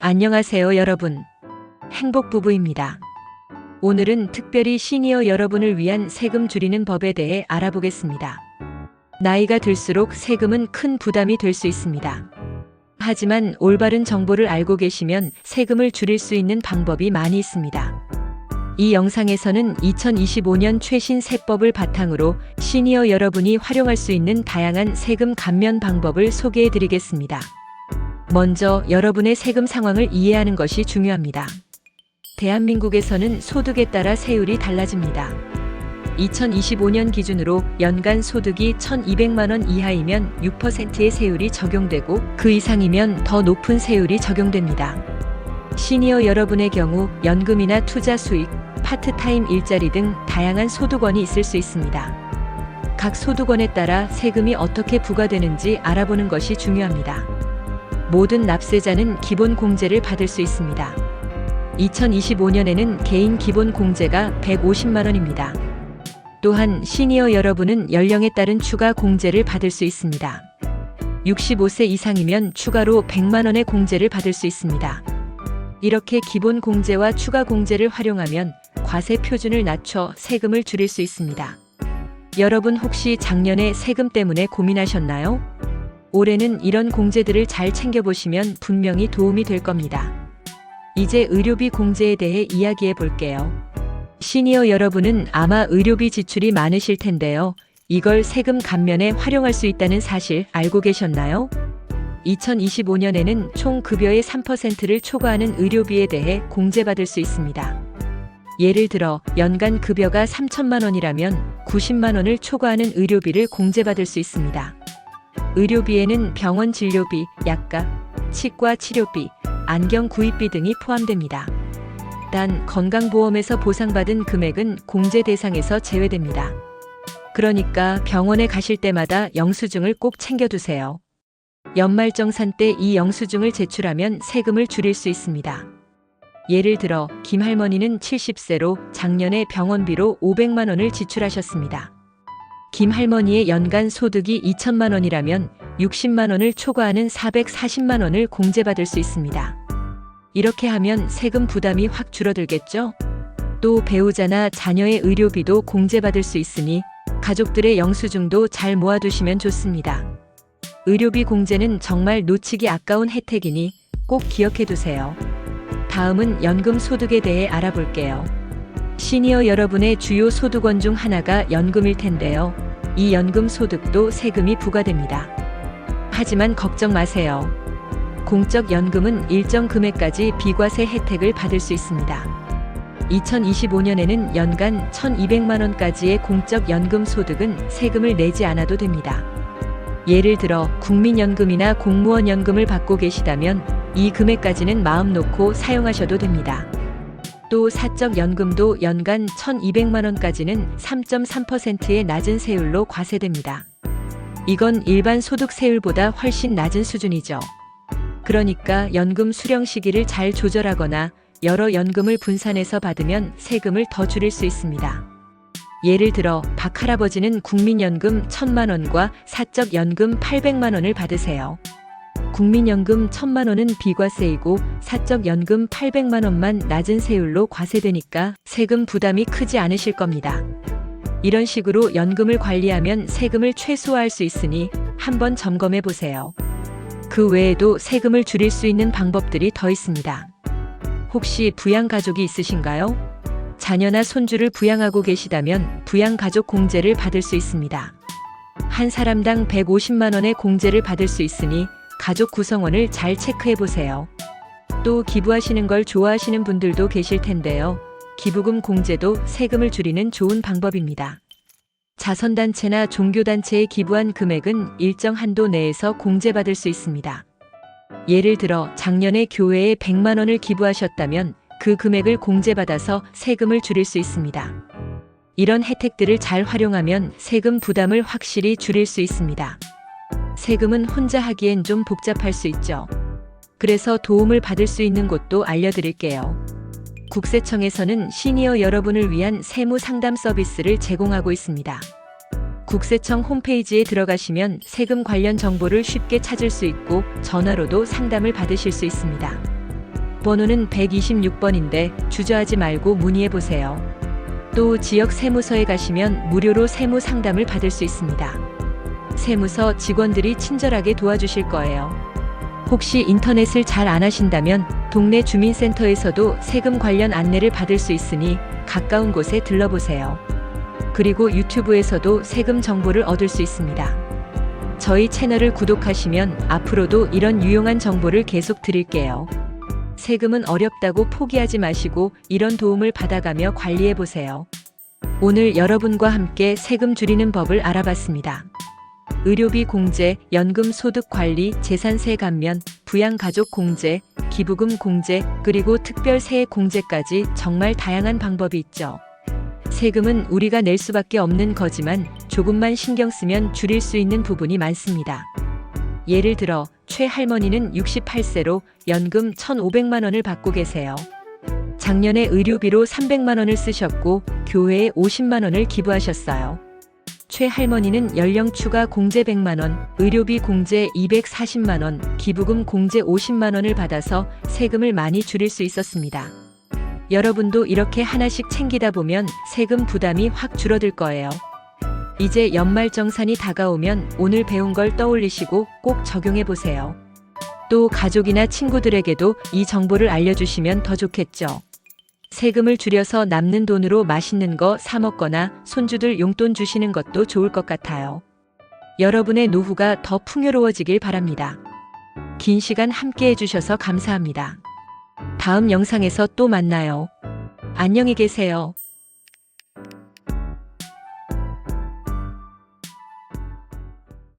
안녕하세요, 여러분. 행복부부입니다. 오늘은 특별히 시니어 여러분을 위한 세금 줄이는 법에 대해 알아보겠습니다. 나이가 들수록 세금은 큰 부담이 될 수 있습니다. 하지만 올바른 정보를 알고 계시면 세금을 줄일 수 있는 방법이 많이 있습니다. 이 영상에서는 2025년 최신 세법을 바탕으로 시니어 여러분이 활용할 수 있는 다양한 세금 감면 방법을 소개해 드리겠습니다. 먼저 여러분의 세금 상황을 이해하는 것이 중요합니다. 대한민국에서는 소득에 따라 세율이 달라집니다. 2025년 기준으로 연간 소득이 1,200만 원 이하이면 6%의 세율이 적용되고 그 이상이면 더 높은 세율이 적용됩니다. 시니어 여러분의 경우 연금이나 투자 수익, 파트타임 일자리 등 다양한 소득원이 있을 수 있습니다. 각 소득원에 따라 세금이 어떻게 부과되는지 알아보는 것이 중요합니다. 모든 납세자는 기본 공제를 받을 수 있습니다. 2025년에는 개인 기본 공제가 150만 원입니다. 또한 시니어 여러분은 연령에 따른 추가 공제를 받을 수 있습니다. 65세 이상이면 추가로 100만 원의 공제를 받을 수 있습니다. 이렇게 기본 공제와 추가 공제를 활용하면 과세 표준을 낮춰 세금을 줄일 수 있습니다. 여러분 혹시 작년에 세금 때문에 고민하셨나요? 올해는 이런 공제들을 잘 챙겨보시면 분명히 도움이 될 겁니다. 이제 의료비 공제에 대해 이야기해 볼게요. 시니어 여러분은 아마 의료비 지출이 많으실 텐데요. 이걸 세금 감면에 활용할 수 있다는 사실 알고 계셨나요? 2025년에는 총 급여의 3%를 초과하는 의료비에 대해 공제받을 수 있습니다. 예를 들어 연간 급여가 3천만 원이라면 90만 원을 초과하는 의료비를 공제받을 수 있습니다. 의료비에는 병원 진료비, 약가, 치과 치료비, 안경 구입비 등이 포함됩니다. 단 건강보험에서 보상받은 금액은 공제 대상에서 제외됩니다. 그러니까 병원에 가실 때마다 영수증을 꼭 챙겨두세요. 연말정산 때 이 영수증을 제출하면 세금을 줄일 수 있습니다. 예를 들어 김할머니는 70세로 작년에 병원비로 500만 원을 지출하셨습니다. 김할머니의 연간 소득이 2천만 원이라면 60만 원을 초과하는 440만 원을 공제받을 수 있습니다. 이렇게 하면 세금 부담이 확 줄어들겠죠? 또 배우자나 자녀의 의료비도 공제받을 수 있으니 가족들의 영수증도 잘 모아두시면 좋습니다. 의료비 공제는 정말 놓치기 아까운 혜택이니 꼭 기억해두세요. 다음은 연금 소득에 대해 알아볼게요. 시니어 여러분의 주요 소득원 중 하나가 연금일 텐데요. 이 연금 소득도 세금이 부과됩니다. 하지만 걱정 마세요. 공적 연금은 일정 금액까지 비과세 혜택을 받을 수 있습니다. 2025년에는 연간 1,200만 원까지의 공적 연금 소득은 세금을 내지 않아도 됩니다. 예를 들어 국민연금이나 공무원 연금을 받고 계시다면 이 금액까지는 마음 놓고 사용하셔도 됩니다. 또 사적연금도 연간 1,200만 원까지는 3.3%의 낮은 세율로 과세됩니다. 이건 일반 소득 세율보다 훨씬 낮은 수준이죠. 그러니까 연금 수령 시기를 잘 조절하거나 여러 연금을 분산해서 받으면 세금을 더 줄일 수 있습니다. 예를 들어 박 할아버지는 국민연금 1,000만 원과 사적연금 800만 원을 받으세요. 국민연금 1,000만 원은 비과세이고 사적연금 800만 원만 낮은 세율로 과세되니까 세금 부담이 크지 않으실 겁니다. 이런 식으로 연금을 관리하면 세금을 최소화할 수 있으니 한번 점검해 보세요. 그 외에도 세금을 줄일 수 있는 방법들이 더 있습니다. 혹시 부양가족이 있으신가요? 자녀나 손주를 부양하고 계시다면 부양가족 공제를 받을 수 있습니다. 한 사람당 150만 원의 공제를 받을 수 있으니 가족 구성원을 잘 체크해 보세요. 또 기부하시는 걸 좋아하시는 분들도 계실 텐데요. 기부금 공제도 세금을 줄이는 좋은 방법입니다. 자선단체나 종교단체에 기부한 금액은 일정 한도 내에서 공제받을 수 있습니다. 예를 들어 작년에 교회에 100만 원을 기부하셨다면 그 금액을 공제받아서 세금을 줄일 수 있습니다. 이런 혜택들을 잘 활용하면 세금 부담을 확실히 줄일 수 있습니다. 세금은 혼자 하기엔 좀 복잡할 수 있죠. 그래서 도움을 받을 수 있는 곳도 알려드릴게요. 국세청에서는 시니어 여러분을 위한 세무 상담 서비스를 제공하고 있습니다. 국세청 홈페이지에 들어가시면 세금 관련 정보를 쉽게 찾을 수 있고 전화로도 상담을 받으실 수 있습니다. 번호는 126번인데 주저하지 말고 문의해 보세요. 또 지역 세무서에 가시면 무료로 세무 상담을 받을 수 있습니다. 세무서 직원들이 친절하게 도와주실 거예요. 혹시 인터넷을 잘 안 하신다면 동네 주민센터에서도 세금 관련 안내를 받을 수 있으니 가까운 곳에 들러보세요. 그리고 유튜브에서도 세금 정보를 얻을 수 있습니다. 저희 채널을 구독하시면 앞으로도 이런 유용한 정보를 계속 드릴게요. 세금은 어렵다고 포기하지 마시고 이런 도움을 받아가며 관리해보세요. 오늘 여러분과 함께 세금 줄이는 법을 알아봤습니다. 의료비 공제, 연금 소득 관리, 재산세 감면, 부양가족 공제, 기부금 공제, 그리고 특별 세액 공제까지 정말 다양한 방법이 있죠. 세금은 우리가 낼 수밖에 없는 거지만 조금만 신경 쓰면 줄일 수 있는 부분이 많습니다. 예를 들어 최 할머니는 68세로 연금 1,500만 원을 받고 계세요. 작년에 의료비로 300만 원을 쓰셨고 교회에 50만 원을 기부하셨어요. 최 할머니는 연령 추가 공제 100만 원, 의료비 공제 240만 원, 기부금 공제 50만 원을 받아서 세금을 많이 줄일 수 있었습니다. 여러분도 이렇게 하나씩 챙기다 보면 세금 부담이 확 줄어들 거예요. 이제 연말정산이 다가오면 오늘 배운 걸 떠올리시고 꼭 적용해 보세요. 또 가족이나 친구들에게도 이 정보를 알려주시면 더 좋겠죠. 세금을 줄여서 남는 돈으로 맛있는 거 사 먹거나 손주들 용돈 주시는 것도 좋을 것 같아요. 여러분의 노후가 더 풍요로워지길 바랍니다. 긴 시간 함께 해주셔서 감사합니다. 다음 영상에서 또 만나요. 안녕히 계세요.